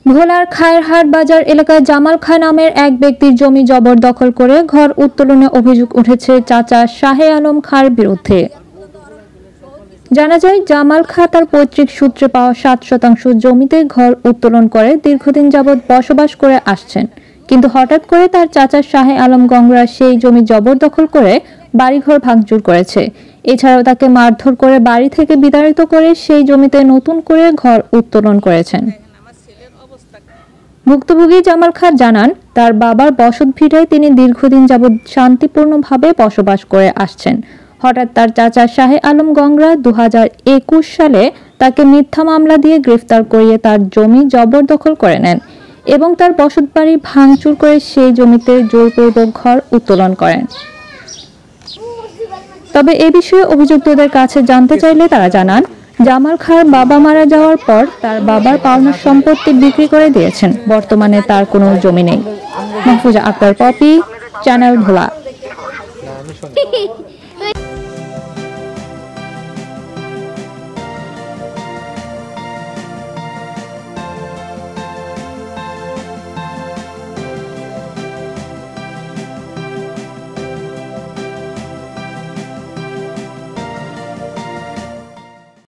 ভোলার খায়েরহাট বাজার এলাকায় জামাল খা নামের এক ব্যক্তির জমি জবরদখল করে ঘর উত্তোলনে অভিযোগ উঠেছে চাচা শাহে আলম খার বিরুদ্ধে। জানা যায়, জামাল খা তার পৈতৃক সূত্রে পাওয়া 7% জমিতে ঘর উত্তোলন করে দীর্ঘদিন যাবৎ বসবাস করে আসছেন, কিন্তু হঠাৎ করে তার চাচা শাহে আলম গংরা সেই জমি জবরদখল করে বাড়িঘর ভাঙচুর করেছে। এছাড়াও তাকে মারধর করে বাড়ি থেকে বিতাড়িত করে সেই জমিতে নতুন করে ঘর উত্তোলন করেছেন। ভুক্তভোগী জামাল খা জানান, তার বাবার বসত ভিটায় তিনি দীর্ঘদিন যাবৎ শান্তিপূর্ণভাবে বসবাস করে আসছেন। হঠাৎ তার চাচা শাহে আলম গংরা 2021 সালে তাকে মিথ্যা মামলা দিয়ে গ্রেফতার করিয়ে তার জমি জবরদখল করে নেন এবং তার বসতবাড়ি ভাঙচুর করে সেই জমিতে জোরপূর্বক ঘর উত্তোলন করেন। তবে এ বিষয়ে অভিযুক্তদের কাছে জানতে চাইলে তারা জানান, জামাল খার বাবা মারা যাওয়ার পর তার বাবার পাওনা সম্পত্তি বিক্রি করে দিয়েছেন। বর্তমানে তার কোনো জমি নেই। মাহফুজা আক্তার, পপি, চ্যানেল ভোলা।